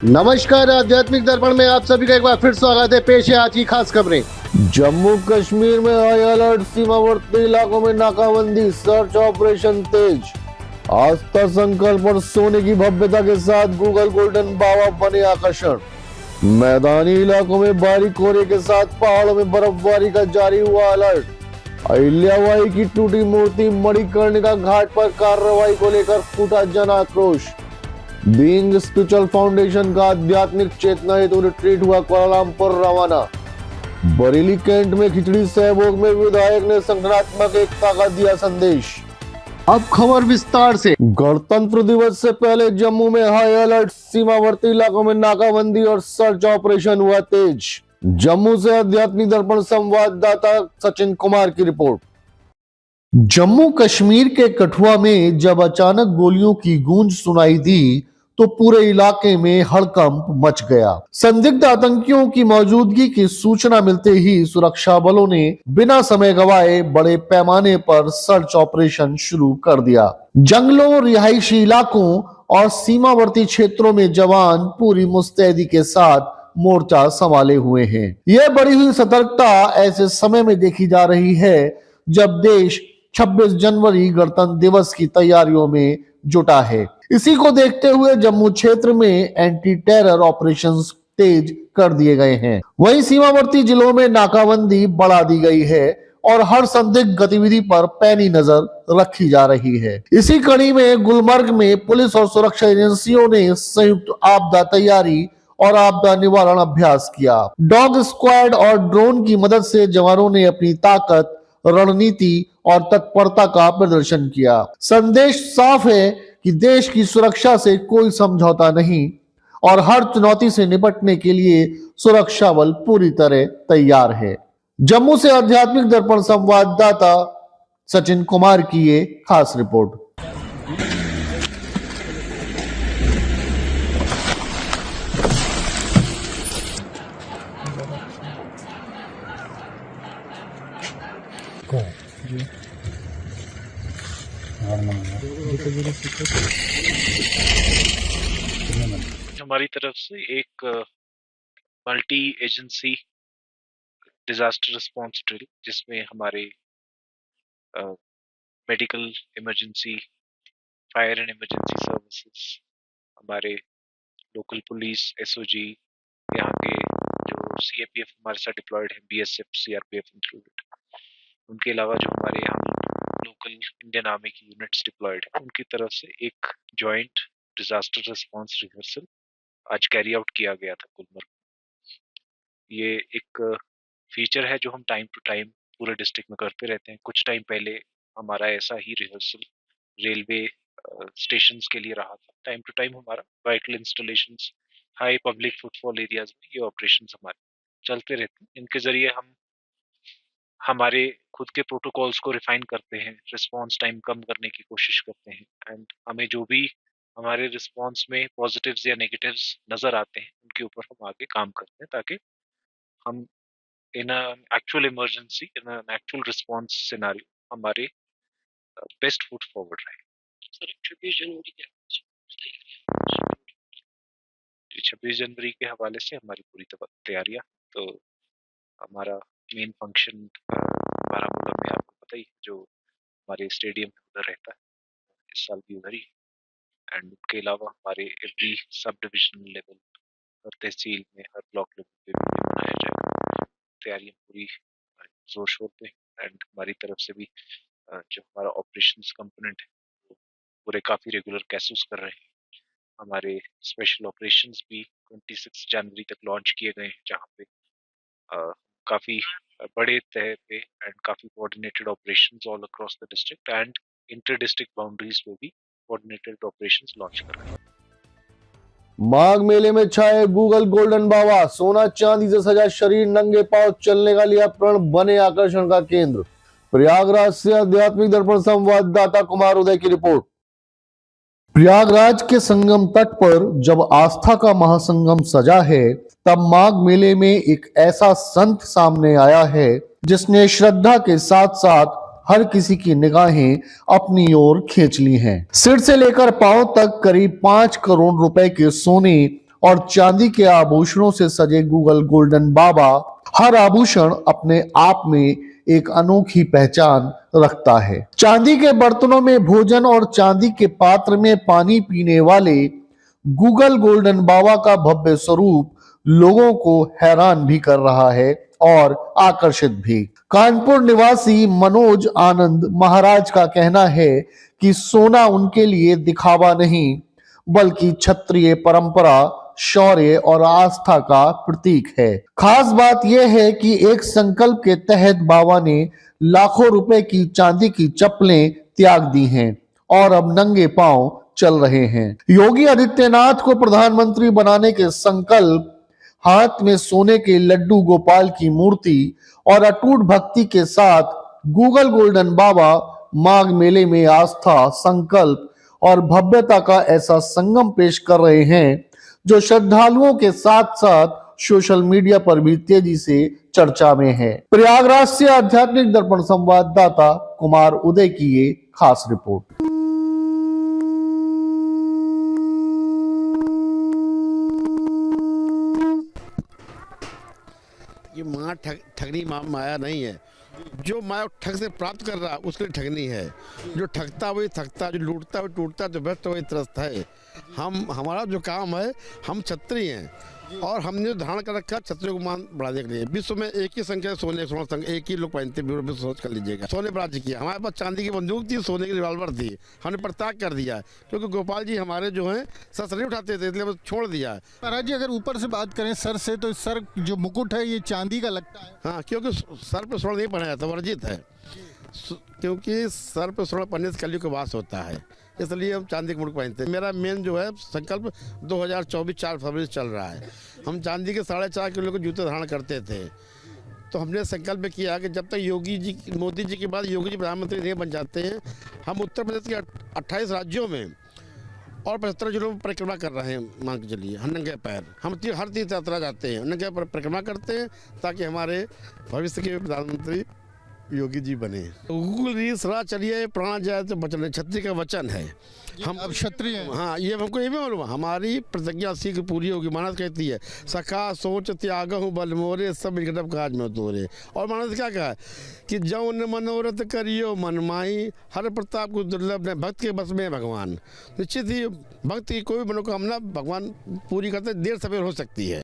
नमस्कार, आध्यात्मिक दर्पण में आप सभी का एक बार फिर स्वागत है। पेश है आज की खास खबरें। जम्मू कश्मीर में हाई अलर्ट, सीमावर्ती इलाकों में नाकाबंदी, सर्च ऑपरेशन तेज। आस्था संकल्प और सोने की भव्यता के साथ गूगल गोल्डन बाबा बने आकर्षण। मैदानी इलाकों में बारीक कोहरे के साथ पहाड़ों में बर्फबारी का जारी हुआ अलर्ट। अहिल्याबाई की टूटी मूर्ति मणिकर्णिका घाट पर कार्रवाई को लेकर फूटा जन आक्रोश। बीइंग स्पिरिचुअल फाउंडेशन का आध्यात्मिक चेतना हेतु रिट्रीट हुआ कुआलालंपुर रवाना। बरेली कैंट में खिचड़ी सहभोग में विधायक ने संगठनात्मक एकता का दिया संदेश। अब खबर विस्तार से। गणतंत्र दिवस से पहले जम्मू में हाई अलर्ट, सीमावर्ती इलाकों में नाकाबंदी और सर्च ऑपरेशन हुआ तेज। जम्मू से आध्यात्मिक दर्पण संवाददाता सचिन कुमार की रिपोर्ट। जम्मू कश्मीर के कठुआ में जब अचानक गोलियों की गूंज सुनाई दी तो पूरे इलाके में हड़कंप मच गया। संदिग्ध आतंकियों की मौजूदगी की सूचना मिलते ही सुरक्षा बलों ने बिना समय गवाए बड़े पैमाने पर सर्च ऑपरेशन शुरू कर दिया। जंगलों, रिहायशी इलाकों और सीमावर्ती क्षेत्रों में जवान पूरी मुस्तैदी के साथ मोर्चा संभाले हुए हैं। यह बढ़ी हुई सतर्कता ऐसे समय में देखी जा रही है जब देश 26 जनवरी गणतंत्र दिवस की तैयारियों में जुटा है। इसी को देखते हुए जम्मू क्षेत्र में एंटी टेरर ऑपरेशंस तेज कर दिए गए हैं। वहीं सीमावर्ती जिलों में नाकाबंदी बढ़ा दी गई है और हर संदिग्ध गतिविधि पर पैनी नजर रखी जा रही है। इसी कड़ी में गुलमर्ग में पुलिस और सुरक्षा एजेंसियों ने संयुक्त आपदा तैयारी और आपदा निवारण अभ्यास किया। डॉग स्क्वाड और ड्रोन की मदद से जवानों ने अपनी ताकत, रणनीति और तत्परता का प्रदर्शन किया। संदेश साफ है कि देश की सुरक्षा से कोई समझौता नहीं और हर चुनौती से निपटने के लिए सुरक्षा बल पूरी तरह तैयार है। जम्मू से आध्यात्मिक दर्पण संवाददाता सचिन कुमार की ये खास रिपोर्ट। हमारी तरफ से एक multi agency disaster response drill, जिसमें हमारे medical emergency, fire and emergency services, हमारे लोकल पुलिस, एसओजी, यहाँ के जो सीएपीएफ हमारे साथ डिप्लॉयड है, बीएसएफ, सीआरपीएफ इंक्लूडेड, उनके अलावा जो हमारे यहाँ लोकल इंडियन आर्मी की यूनिट्स डिप्लॉयड है, उनकी तरफ से एक जॉइंट डिजास्टर रिस्पांस रिहर्सल आज कैरी आउट किया गया था गुलमर्ग। ये एक फीचर है जो हम टाइम टू टाइम पूरे डिस्ट्रिक्ट में करते रहते हैं। कुछ टाइम पहले हमारा ऐसा ही रिहर्सल रेलवे स्टेशंस के लिए रहा था। टाइम टू टाइम हमारा vital installations, high public footfall areas में ये ऑपरेशंस हमारे चलते रहते हैं। इनके जरिए हम हमारे खुद के प्रोटोकॉल्स को रिफाइन करते हैं, रिस्पांस टाइम कम करने की कोशिश करते हैं, एंड हमें जो भी हमारे रिस्पांस में पॉजिटिव्स या नेगेटिव्स नजर आते हैं उनके ऊपर हम आगे काम करते हैं, ताकि हम इन एक्चुअल इमरजेंसी, इन एक्चुअल रिस्पांस सिनेरियो हमारे बेस्ट फुट फॉरवर्ड रहे। सर 26 जनवरी के हवाले से हमारी पूरी तैयारियां, तो हमारा मेन फंक्शन बारामूला में आपको पता ही, जो हमारे स्टेडियम में उधर रहता है, इस साल भी उधर ही। एंड उसके अलावा हमारे एवरी सब डिविजनल लेवल, हर तहसील में, हर ब्लॉक लेवल पे भी मनाया जाएगा। तैयारियां पूरी जोर शोर पे, एंड हमारी तरफ से भी जो हमारा ऑपरेशंस कंपोनेंट है वो पूरे काफ़ी रेगुलर कैसेस कर रहे हैं। हमारे स्पेशल ऑपरेशंस भी 26 जनवरी तक लॉन्च किए गए हैं, जहाँ पे काफ़ी बड़े तह पे एंड काफ़ी coordinated operations all across the district and inter district boundaries पे भी कोऑर्डिनेटेड ऑपरेशंस लॉन्च कर रहे हैं। माघ मेले में छाए गूगल गोल्डन बाबा, सोना चांदी से सजा शरीर, नंगे पांव चलने का लिया प्रण, बने आकर्षण का केंद्र। प्रयागराज से आध्यात्मिक दर्पण संवाददाता कुमार उदय की रिपोर्ट। प्रयागराज के संगम तट पर जब आस्था का महासंगम सजा है, तब माघ मेले में एक ऐसा संत सामने आया है जिसने श्रद्धा के साथ साथ हर किसी की निगाहें अपनी ओर खींच ली हैं। सिर से लेकर पांव तक करीब 5 करोड़ रुपए के सोने और चांदी के आभूषणों से सजे गूगल गोल्डन बाबा। हर आभूषण अपने आप में एक अनोखी पहचान रखता है। चांदी के बर्तनों में भोजन और चांदी के पात्र में पानी पीने वाले गूगल गोल्डन बाबा का भव्य स्वरूप लोगों को हैरान भी कर रहा है और आकर्षित भी। कानपुर निवासी मनोज आनंद महाराज का कहना है कि सोना उनके लिए दिखावा नहीं बल्कि क्षत्रिय परंपरा, शौर्य और आस्था का प्रतीक है। खास बात यह है कि एक संकल्प के तहत बाबा ने लाखों रुपए की चांदी की चप्पलें त्याग दी हैं और अब नंगे पांव चल रहे हैं। योगी आदित्यनाथ को प्रधानमंत्री बनाने के संकल्प, हाथ में सोने के लड्डू गोपाल की मूर्ति और अटूट भक्ति के साथ गूगल गोल्डन बाबा माघ मेले में आस्था, संकल्प और भव्यता का ऐसा संगम पेश कर रहे हैं जो श्रद्धालुओं के साथ साथ सोशल मीडिया पर भी तेजी से चर्चा में है। प्रयागराज से आध्यात्मिक दर्पण संवाददाता कुमार उदय की ये खास रिपोर्ट। ये माँ ठगनी माया नहीं है। जो माया ठग से प्राप्त कर रहा है उसके लिए ठगनी है। जो ठगता वही थकता, जो लूटता वही टूटता, जो भ्रष्ट वही त्रस्त है। हमारा जो काम है, हम क्षत्रिय हैं और हमने धारण कर रखा क्षत्रियों को मान बढ़ाने के लिए। विश्व में एक ही संख्या सोने संघ एक ही लोग पहनते, सोच कर लीजिएगा। सोने पर राज्य किया, हमारे पास चांदी की बंदूक थी, सोने की रिवॉल्वर थी, हमने परित्याग कर दिया क्योंकि गोपाल जी हमारे जो हैं सर नहीं उठाते थे, इसलिए छोड़ दिया। महाराज जी, अगर ऊपर से बात करें सर से, तो सर जो मुकुट है ये चांदी का लगता है। हाँ, क्योंकि सर पर स्वर्ण नहीं पहना जाता, वर्जित है। क्योंकि सर पर स्वर्ण पहनने से कलयुग का वास होता है, इसलिए हम चांदी का मुकुट पहनते हैं। मेरा मेन जो है संकल्प 2024 4 फरवरी से चल रहा है। हम चांदी के 4.5 किलो के जूते धारण करते थे, तो हमने संकल्प किया कि जब तक योगी जी, मोदी जी के बाद योगी जी प्रधानमंत्री नहीं बन जाते हैं, हम उत्तर प्रदेश के 28 राज्यों में और 75 जिलों में परिक्रमा कर रहे हैं। मान के चलिए, हम नंगे पैर, हम हर तीर्थ यात्रा जाते हैं, नंगे पैर परिक्रमा करते हैं ताकि हमारे भविष्य के प्रधानमंत्री योगी जी बने। गूगल रीस राह चलिए प्राण जाए तो बचन, क्षत्रिय का वचन है। हम अब क्षत्रिय हैं। हाँ, ये हमको ये भी मालूम है। हमारी प्रतिज्ञा शीघ्र पूरी होगी। मानस कहती है, सखा सोच त्याग हूँ बल मोरे, सब निकटब काज में तोरे। और मानस क्या कहा कि जौन मनोरथ करियो मन माही, हर प्रताप को दुर्लभ ने भक्त के बस में भगवान। निश्चित ही भक्त की कोई मनोकामना भगवान पूरी करते, देर सवेर हो सकती है।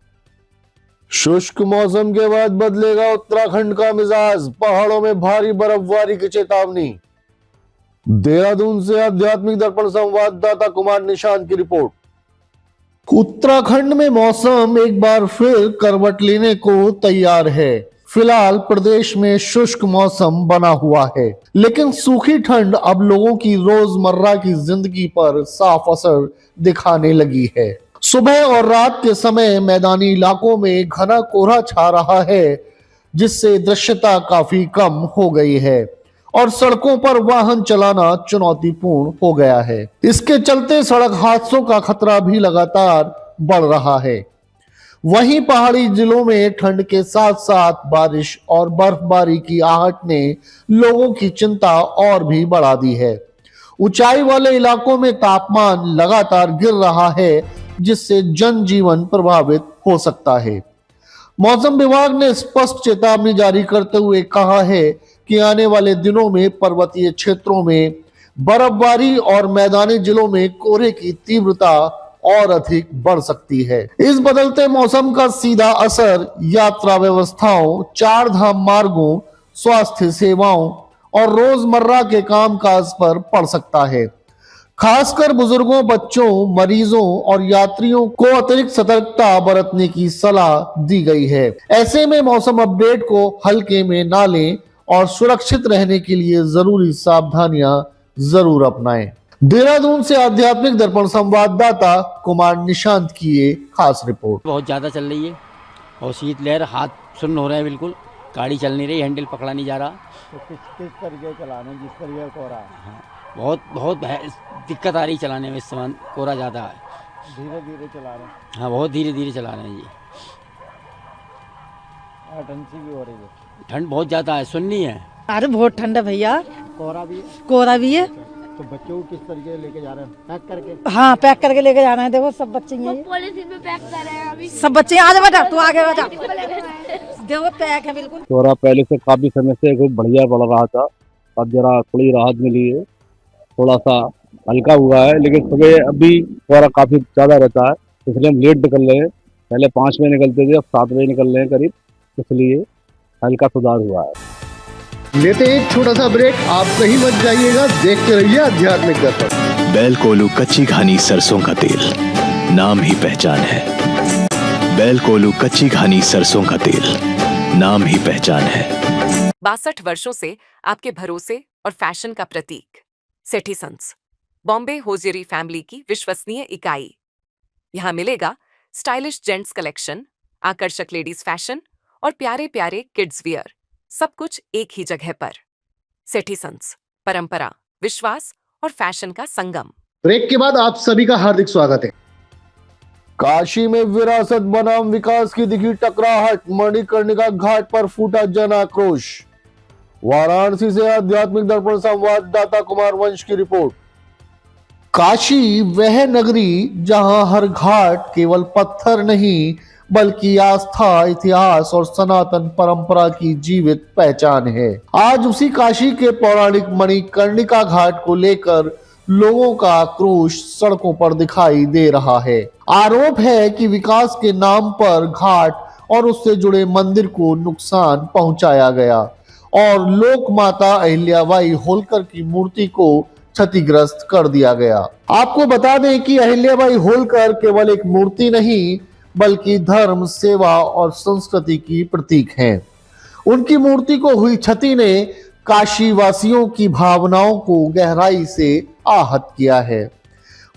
शुष्क मौसम के बाद बदलेगा उत्तराखंड का मिजाज, पहाड़ों में भारी बर्फबारी की चेतावनी। देहरादून से आध्यात्मिक दर्पण संवाददाता कुमार निशांत की रिपोर्ट। उत्तराखंड में मौसम एक बार फिर करवट लेने को तैयार है। फिलहाल प्रदेश में शुष्क मौसम बना हुआ है, लेकिन सूखी ठंड अब लोगों की रोजमर्रा की जिंदगी पर साफ असर दिखाने लगी है। सुबह और रात के समय मैदानी इलाकों में घना कोहरा छा रहा है, जिससे दृश्यता काफी कम हो गई है और सड़कों पर वाहन चलाना चुनौतीपूर्ण हो गया है। इसके चलते सड़क हादसों का खतरा भी लगातार बढ़ रहा है। वहीं पहाड़ी जिलों में ठंड के साथ साथ बारिश और बर्फबारी की आहट ने लोगों की चिंता और भी बढ़ा दी है। ऊंचाई वाले इलाकों में तापमान लगातार गिर रहा है, जिससे जनजीवन प्रभावित हो सकता है। मौसम विभाग ने स्पष्ट चेतावनी जारी करते हुए कहा है कि आने वाले दिनों में पर्वतीय क्षेत्रों में बर्फबारी और मैदानी जिलों में कोहरे की तीव्रता और अधिक बढ़ सकती है। इस बदलते मौसम का सीधा असर यात्रा व्यवस्थाओं, चार धाम मार्गों, स्वास्थ्य सेवाओं और रोजमर्रा के कामकाज पर पड़ सकता है। खासकर बुजुर्गों, बच्चों, मरीजों और यात्रियों को अतिरिक्त सतर्कता बरतने की सलाह दी गई है। ऐसे में मौसम अपडेट को हल्के में ना लें और सुरक्षित रहने के लिए जरूरी सावधानियां जरूर अपनाएं। देहरादून से आध्यात्मिक दर्पण संवाददाता कुमार निशांत की ये खास रिपोर्ट। बहुत ज़्यादा चल रही है और शीतलहर, हाथ सुन्न हो रहे हैं, बिल्कुल गाड़ी चल नहीं रही, हैंडल पकड़ा नहीं जा रहा। तो किस तरीके चलाना, जिस तरीके को रहा है? हाँ, बहुत दिक्कत आ रही चलाने में। इस समय कोहरा ज़्यादा है, धीरे धीरे चला रहे हैं। हाँ, बहुत धीरे धीरे चला रहे हैं जी। ठंडी भी हो रही है, ठंड बहुत ज़्यादा है, सुननी है। अरे बहुत ठंड है भैया, कोहरा भी कोहरा भी है, तो बच्चों को किस तरीके से लेके जा रहे हैं, पैक करके? हाँ, पैक करके लेके जाना है। देखो सब बच्चे यहीं पॉलिथीन में पैक कर रहे हैं अभी। सब बच्चे आ जा बेटा, तू आगे बेटा। देखो पैक है बिल्कुल। कोहरा पहले से काफी समय से खूब बढ़िया पड़ रहा था, अब जरा थोड़ी राहत मिली है, थोड़ा सा हल्का हुआ है। लेकिन सुबह अभी कोहरा काफी ज्यादा रहता है, इसलिए हम लेट निकल रहे हैं। पहले 5 बजे निकलते थे, अब 7 बजे निकल रहे हैं करीब, इसलिए हल्का सुधार हुआ है। लेते हैं एक छोटा सा ब्रेक, आप कहीं मत जाइएगा, देखते रहिए आध्यात्मिक दर्पण। बैल कोलू कच्ची घानी सरसों का तेल, नाम ही पहचान है। बैल कोलू कच्ची घानी सरसों का तेल, नाम ही पहचान है। 62 वर्षों से आपके भरोसे और फैशन का प्रतीक सेठी सन्स, बॉम्बे होजियरी फैमिली की विश्वसनीय इकाई। यहाँ मिलेगा स्टाइलिश जेंट्स कलेक्शन, आकर्षक लेडीज फैशन और प्यारे प्यारे किड्स वियर, सब कुछ एक ही जगह पर। सेठी सन्स, परंपरा, विश्वास और फैशन का संगम। ब्रेक के बाद आप सभी का हार्दिक स्वागत है। काशी में विरासत बनाम विकास की दिखी टकराहट, मणिकर्णिका घाट पर फूटा जन आक्रोश। वाराणसी से आध्यात्मिक दर्पण संवाददाता कुमार वंश की रिपोर्ट। काशी वह नगरी जहां हर घाट केवल पत्थर नहीं बल्कि आस्था, इतिहास और सनातन परंपरा की जीवित पहचान है। आज उसी काशी के पौराणिक मणिकर्णिका घाट को लेकर लोगों का आक्रोश सड़कों पर दिखाई दे रहा है। आरोप है कि विकास के नाम पर घाट और उससे जुड़े मंदिर को नुकसान पहुंचाया गया और लोक माता अहिल्याबाई होलकर की मूर्ति को क्षतिग्रस्त कर दिया गया। आपको बता दें कि अहिल्याबाई होलकर केवल एक मूर्ति नहीं बल्कि धर्म, सेवा और संस्कृति की प्रतीक हैं। उनकी मूर्ति को हुई क्षति ने काशी वासियों की भावनाओं को गहराई से आहत किया है।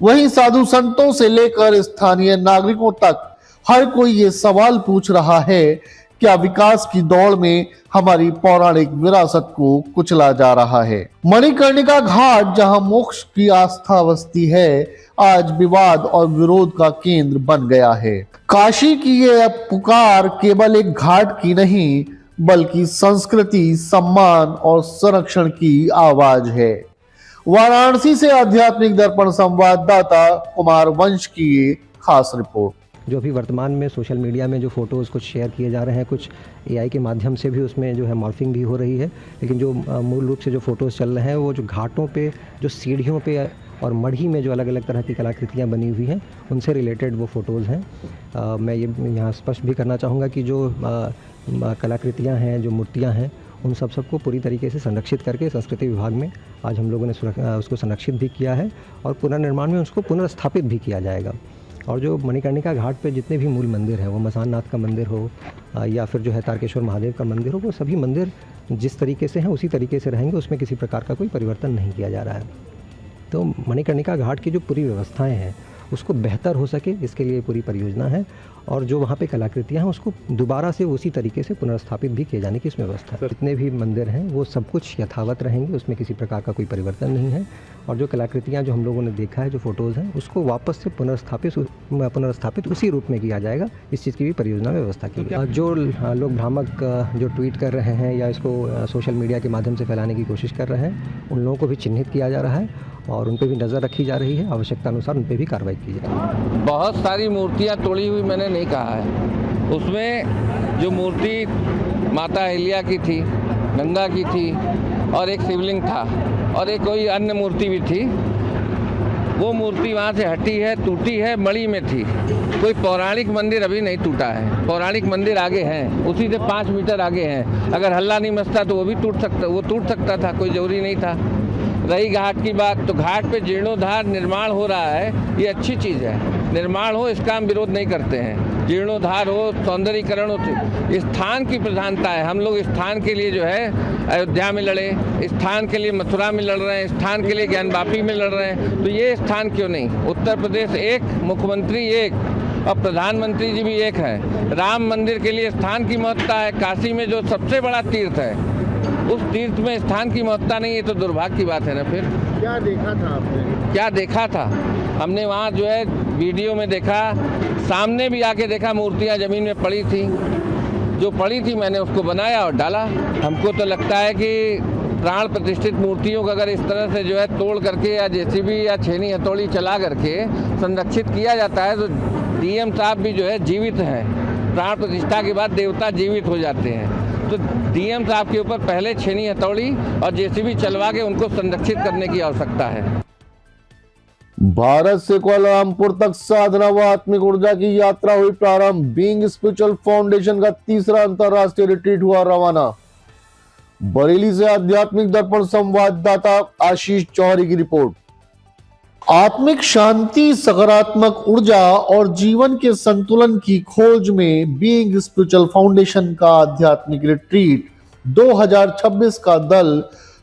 वहीं साधु संतों से लेकर स्थानीय नागरिकों तक हर कोई ये सवाल पूछ रहा है, क्या विकास की दौड़ में हमारी पौराणिक विरासत को कुचला जा रहा है। मणिकर्णिका घाट जहां मोक्ष की आस्था बसती है, आज विवाद और विरोध का केंद्र बन गया है। काशी की ये पुकार केवल एक घाट की नहीं बल्कि संस्कृति, सम्मान और संरक्षण की आवाज है। वाराणसी से आध्यात्मिक दर्पण संवाददाता कुमार वंश की ये खास रिपोर्ट। जो अभी वर्तमान में सोशल मीडिया में जो फ़ोटोज़ कुछ शेयर किए जा रहे हैं, कुछ एआई के माध्यम से भी उसमें जो है मॉर्फिंग भी हो रही है, लेकिन जो मूल रूप से जो फ़ोटोज़ चल रहे हैं वो जो घाटों पे, जो सीढ़ियों पे और मढ़ी में जो अलग अलग तरह की कलाकृतियाँ बनी हुई हैं, उनसे रिलेटेड वो फ़ोटोज़ हैं। मैं ये यहाँ स्पष्ट भी करना चाहूँगा कि जो कलाकृतियाँ हैं, जो मूर्तियाँ हैं, उन सबको पूरी तरीके से संरक्षित करके संस्कृति विभाग में आज हम लोगों ने उसको संरक्षित भी किया है और पुनर्निर्माण में उसको पुनर्स्थापित भी किया जाएगा। और जो मणिकर्णिका घाट पे जितने भी मूल मंदिर हैं, वो मसाननाथ का मंदिर हो या फिर जो है तारकेश्वर महादेव का मंदिर हो, वो सभी मंदिर जिस तरीके से हैं उसी तरीके से रहेंगे, उसमें किसी प्रकार का कोई परिवर्तन नहीं किया जा रहा है। तो मणिकर्णिका घाट की जो पूरी व्यवस्थाएं हैं उसको बेहतर हो सके, इसके लिए पूरी परियोजना है और जो वहाँ पे कलाकृतियाँ हैं उसको दोबारा से उसी तरीके से पुनर्स्थापित भी किए जाने की इसमें व्यवस्था है। जितने भी मंदिर हैं वो सब कुछ यथावत रहेंगे, उसमें किसी प्रकार का कोई परिवर्तन नहीं है और जो कलाकृतियाँ जो हम लोगों ने देखा है, जो फ़ोटोज़ हैं, उसको वापस से पुनर्स्थापित उसी रूप में किया जाएगा। इस चीज़ की भी परियोजना में व्यवस्था की है। जो लोग भ्रामक जो ट्वीट कर रहे हैं या इसको सोशल मीडिया के माध्यम से फैलाने की कोशिश कर रहे हैं, उन लोगों को भी चिन्हित किया जा रहा है और उन पर भी नज़र रखी जा रही है। आवश्यकता अनुसार उन पर भी कार्रवाई की जाएगी। बहुत सारी मूर्तियाँ तोड़ी हुई मैंने नहीं कहा है, उसमें जो मूर्ति माता अहिल्या की थी, गंगा की थी और एक शिवलिंग था और एक कोई अन्य मूर्ति भी थी, वो मूर्ति वहाँ से हटी है, टूटी है, मणि में थी। कोई पौराणिक मंदिर अभी नहीं टूटा है, पौराणिक मंदिर आगे हैं, उसी से 5 मीटर आगे हैं। अगर हल्ला नहीं मचता तो वो टूट सकता था, कोई जरूरी नहीं था। रही घाट की बात, तो घाट पे जीर्णोद्धार निर्माण हो रहा है, ये अच्छी चीज़ है। निर्माण हो इसका हम विरोध नहीं करते हैं, जीर्णोद्धार हो, सौंदर्यीकरण हो, स्थान की प्रधानता है। हम लोग स्थान के लिए जो है अयोध्या में लड़े, स्थान के लिए मथुरा में लड़ रहे हैं, स्थान के लिए ज्ञानवापी में लड़ रहे हैं, तो ये स्थान क्यों नहीं। उत्तर प्रदेश एक, मुख्यमंत्री एक और प्रधानमंत्री जी भी एक है। राम मंदिर के लिए स्थान की महत्ता है, काशी में जो सबसे बड़ा तीर्थ है उस तीर्थ में स्थान की महत्ता नहीं है, तो दुर्भाग्य की बात है ना। फिर क्या देखा था आपने? क्या देखा था हमने वहाँ जो है वीडियो में देखा, सामने भी आके देखा, मूर्तियाँ ज़मीन में पड़ी थी, जो पड़ी थी मैंने उसको बनाया और डाला। हमको तो लगता है कि प्राण प्रतिष्ठित मूर्तियों को अगर इस तरह से जो है तोड़ करके या जेसीबी या छेनी हथौड़ी चला करके संरक्षित किया जाता है तो डीएम साहब भी जो है जीवित हैं। प्राण प्रतिष्ठा के बाद देवता जीवित हो जाते हैं, तो डीएम साहब के ऊपर पहले छेनी हथौड़ी और जेसीबी चलवा के उनको संरक्षित करने की आवश्यकता है। भारत से कुआलालंपुर तक साधना व आत्मिक ऊर्जा की यात्रा हुई प्रारंभ। बीइंग स्पिरिचुअल फाउंडेशन का तीसरा अंतरराष्ट्रीय रिट्रीट हुआ रवाना। बरेली से आध्यात्मिक दर्पण संवाददाता आशीष जौहरी की रिपोर्ट। आत्मिक शांति, सकारात्मक ऊर्जा और जीवन के संतुलन की खोज में बीइंग स्पिरिचुअल फाउंडेशन का आध्यात्मिक रिट्रीट 2026 का दल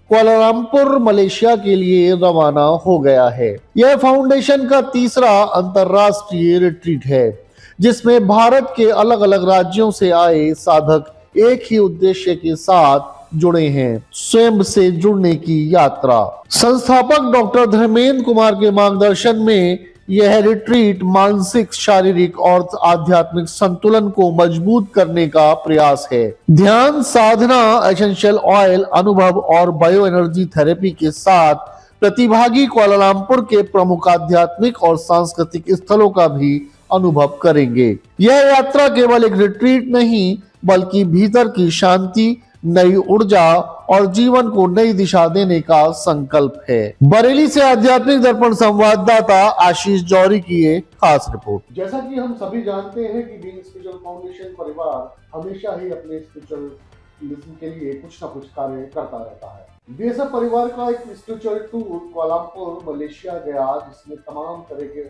कुआलालंपुर मलेशिया के लिए रवाना हो गया है। यह फाउंडेशन का तीसरा अंतरराष्ट्रीय रिट्रीट है, जिसमें भारत के अलग अलग राज्यों से आए साधक एक ही उद्देश्य के साथ जुड़े हैं, स्वयं से जुड़ने की यात्रा। संस्थापक डॉक्टर धर्मेंद्र कुमार के मार्गदर्शन में यह रिट्रीट मानसिक, शारीरिक और आध्यात्मिक संतुलन को मजबूत करने का प्रयास है। ध्यान, साधना, एसेंशियल ऑयल अनुभव और बायो एनर्जी थेरेपी के साथ प्रतिभागी कुआलालंपुर के प्रमुख आध्यात्मिक और सांस्कृतिक स्थलों का भी अनुभव करेंगे। यह यात्रा केवल एक रिट्रीट नहीं, बल्कि भीतर की शांति, नई ऊर्जा और जीवन को नई दिशा देने का संकल्प है। बरेली से आध्यात्मिक दर्पण संवाददाता आशीष जौहरी की ये खास रिपोर्ट। जैसा कि हम सभी जानते हैं कि बीइंग स्पिरिचुअल फाउंडेशन परिवार हमेशा ही अपने स्पिरिचुअलिज्म के लिए कुछ ना कुछ कार्य करता रहता है। बीएसएफ परिवार का एक स्पिरिचुअल टूर कुआलालंपुर मलेशिया गया, जिसमें तमाम तरह के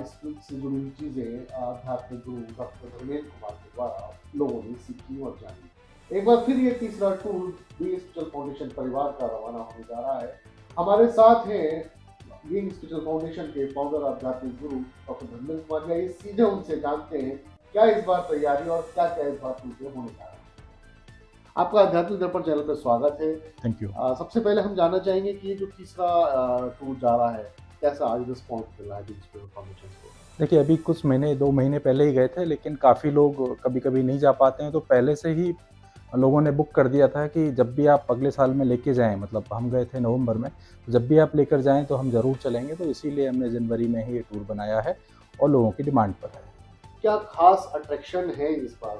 स्पिरिट से जुड़ी चीजें आध्यात्मिक गुरु डॉक्टर धर्मेंद्र कुमार के द्वारा लोगों ने सीखी और जानी। एक बार फिर ये तीसरा टूर बीइंग स्पिरिचुअल फाउंडेशन परिवार का रवाना होने जा रहा है। हमारे साथ हैं बीइंग स्पिरिचुअल फाउंडेशन के फाउंडर आध्यात्मिक गुरु डॉक्टर धर्मेंद्र कुमार। ये सीधे उनसे जानते हैं क्या इस बार तैयारी और क्या क्या इस बार टूर होने जा रहा है। आपका आध्यात्मिक दर्पण चैनल पर स्वागत है। Thank you. सबसे पहले हम जानना चाहेंगे कि ये जो तीसरा टूर जा रहा है, कैसा आज रिस्पॉन्स मिल रहा है बीइंग स्पिरिचुअल फाउंडेशन को? देखिए, अभी कुछ महीने 2 महीने पहले ही गए थे, लेकिन काफ़ी लोग कभी कभी नहीं जा पाते हैं, तो पहले से ही लोगों ने बुक कर दिया था कि जब भी आप अगले साल में लेके जाएं, मतलब हम गए थे नवंबर में, तो जब भी आप लेकर जाएं तो हम ज़रूर चलेंगे। तो इसीलिए हमने जनवरी में ही ये टूर बनाया है और लोगों की डिमांड पर है। क्या खास अट्रैक्शन है इस बार?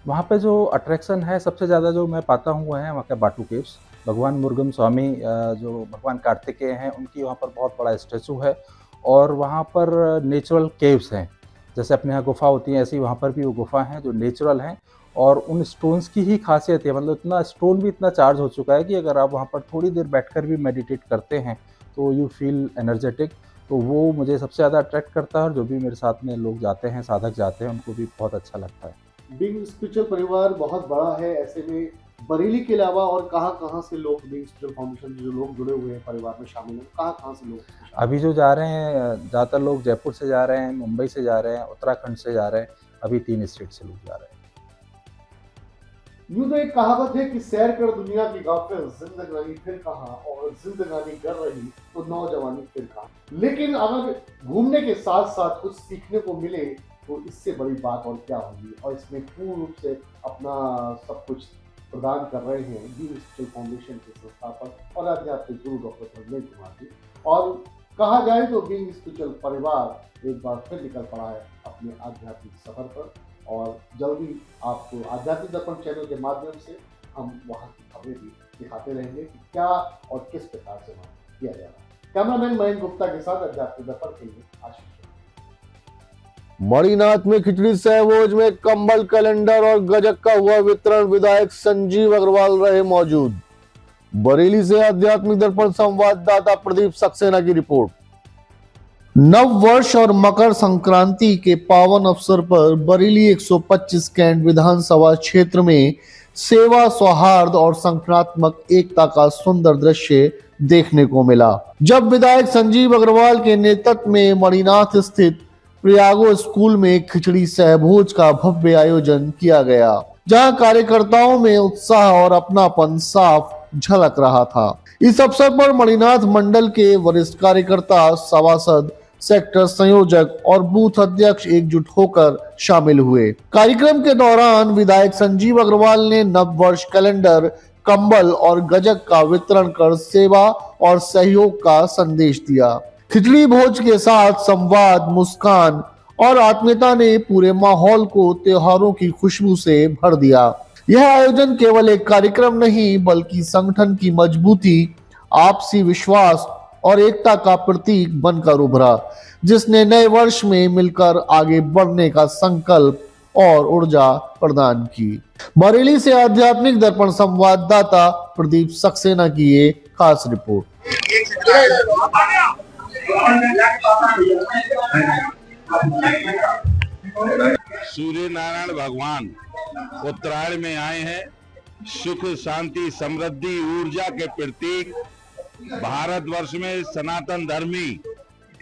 वहाँ पे जो अट्रैक्शन है सबसे ज़्यादा जो मैं पाता हूँ वह है वहाँ का बाटू केव्स। भगवान मुरुगन स्वामी जो भगवान कार्तिकेय हैं, उनकी वहाँ पर बहुत बड़ा स्टैचू है और वहाँ पर नेचुरल केव्स हैं। जैसे अपने यहाँ गुफा होती है, ऐसी वहाँ पर भी वो गुफा हैं जो नेचुरल हैं और उन स्टोन्स की ही खासियत है, मतलब इतना स्टोन भी इतना चार्ज हो चुका है कि अगर आप वहाँ पर थोड़ी देर बैठकर भी मेडिटेट करते हैं तो यू फील एनर्जेटिक। तो वो मुझे सबसे ज़्यादा अट्रैक्ट करता है और जो भी मेरे साथ में लोग जाते हैं, साधक जाते हैं, उनको भी बहुत अच्छा लगता है। बीइंग स्पिरिचुअल परिवार बहुत बड़ा है, ऐसे में बरेली के अलावा और कहाँ से लोग बीइंग स्पिरिचुअल फाउंडेशन जो लोग जुड़े हुए हैं परिवार में शामिल हैं, कहाँ से लोग? अभी जो जा रहे हैं ज़्यादातर लोग जयपुर से जा रहे हैं, मुंबई से जा रहे हैं, उत्तराखंड से जा रहे हैं, अभी 3 स्टेट से लोग जा रहे हैं। यूं तो एक कहावत है कि सैर कर दुनिया की गाफिल, जिंदगानी फिर कहाँ, और जिंदगानी कर रही तो नौजवानी फिर कहाँ। लेकिन अगर घूमने के साथ साथ कुछ सीखने को मिले तो इससे बड़ी बात और क्या होगी। और इसमें पूर्ण रूप से अपना सब कुछ प्रदान कर रहे हैं बीइंग स्पिरिचुअल फाउंडेशन के संस्थापक और आध्यात्मिक गुरु डॉक्टर धर्मेंद्र कुमार जी। और कहा जाए तो बीइंग स्पिरिचुअल परिवार एक बार फिर निकल पड़ा है अपने आध्यात्मिक सफर पर, और जल्दी आपको आध्यात्मिक दर्पण चैनल के माध्यम से हम वहाँ की खबरें भी दिखाते रहेंगे कि क्या और किस प्रकार से वहाँ किया जा रहा है। कैमरामैन महेंद्र गुप्ता के साथ आध्यात्मिक दर्पण के लिए आशीष। मणिनाथ में खिचड़ी सहभोज में कंबल, कैलेंडर और गजक का हुआ वितरण। विधायक संजीव अग्रवाल रहे मौजूद। बरेली से आध्यात्मिक दर्पण संवाददाता प्रदीप सक्सेना की रिपोर्ट। नव वर्ष और मकर संक्रांति के पावन अवसर पर बरेली 125 कैंट विधानसभा क्षेत्र में सेवा, सौहार्द और संगठनात्मक एकता का सुंदर दृश्य देखने को मिला, जब विधायक संजीव अग्रवाल के नेतृत्व में मणिनाथ स्थित प्रयागो स्कूल में खिचड़ी सहभोज का भव्य आयोजन किया गया, जहां कार्यकर्ताओं में उत्साह और अपनापन साफ झलक रहा था। इस अवसर पर मणिनाथ मंडल के वरिष्ठ कार्यकर्ता, सभासद, सेक्टर संयोजक और बूथ अध्यक्ष एकजुट होकर शामिल हुए। कार्यक्रम के दौरान विधायक संजीव अग्रवाल ने नव वर्ष कैलेंडर, कंबल और गजक का वितरण कर सेवा और सहयोग का संदेश दिया। खिचड़ी भोज के साथ संवाद, मुस्कान और आत्मीयता ने पूरे माहौल को त्योहारों की खुशबू से भर दिया। यह आयोजन केवल एक कार्यक्रम नहीं बल्कि संगठन की मजबूती, आपसी विश्वास और एकता का प्रतीक बनकर उभरा, जिसने नए वर्ष में मिलकर आगे बढ़ने का संकल्प और ऊर्जा प्रदान की। बरेली से आध्यात्मिक दर्पण संवाददाता प्रदीप सक्सेना की ये खास रिपोर्ट। सूर्य नारायण भगवान उत्तरायण में आए हैं। सुख, शांति, समृद्धि, ऊर्जा के प्रतीक भारतवर्ष में सनातन धर्मी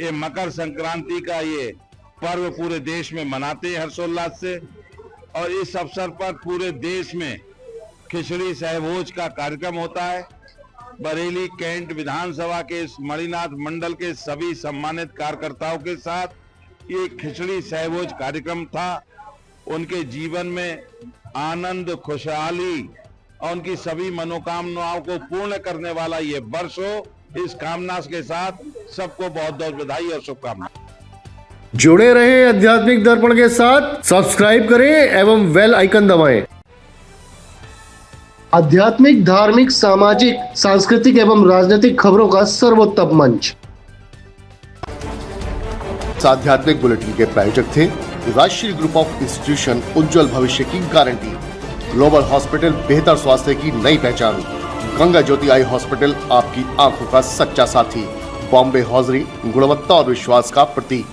ये मकर संक्रांति का ये पर्व पूरे देश में मनाते हैं हर्षोल्लास से। और इस अवसर पर पूरे देश में खिचड़ी सहभोज का कार्यक्रम होता है। बरेली कैंट विधानसभा के इस मणिनाथ मंडल के सभी सम्मानित कार्यकर्ताओं के साथ ये खिचड़ी सहभोज कार्यक्रम था। उनके जीवन में आनंद, खुशहाली और उनकी सभी मनोकामनाओं को पूर्ण करने वाला ये वर्ष हो, इस कामना के साथ सबको बहुत बहुत बधाई और शुभकामनाएं। जुड़े रहे आध्यात्मिक दर्पण के साथ, सब्सक्राइब करें एवं बेल आइकन दबाएं। आध्यात्मिक, धार्मिक, सामाजिक, सांस्कृतिक एवं राजनीतिक खबरों का सर्वोत्तम मंच। आध्यात्मिक बुलेटिन के प्रायोजक थे राष्ट्रीय ग्रुप ऑफ इंस्टीट्यूशन, उज्जवल भविष्य की गारंटी। ग्लोबल हॉस्पिटल, बेहतर स्वास्थ्य की नई पहचान। गंगा ज्योति आई हॉस्पिटल, आपकी आंखों का सच्चा साथी। बॉम्बे हॉजरी, गुणवत्ता और विश्वास का प्रतीक।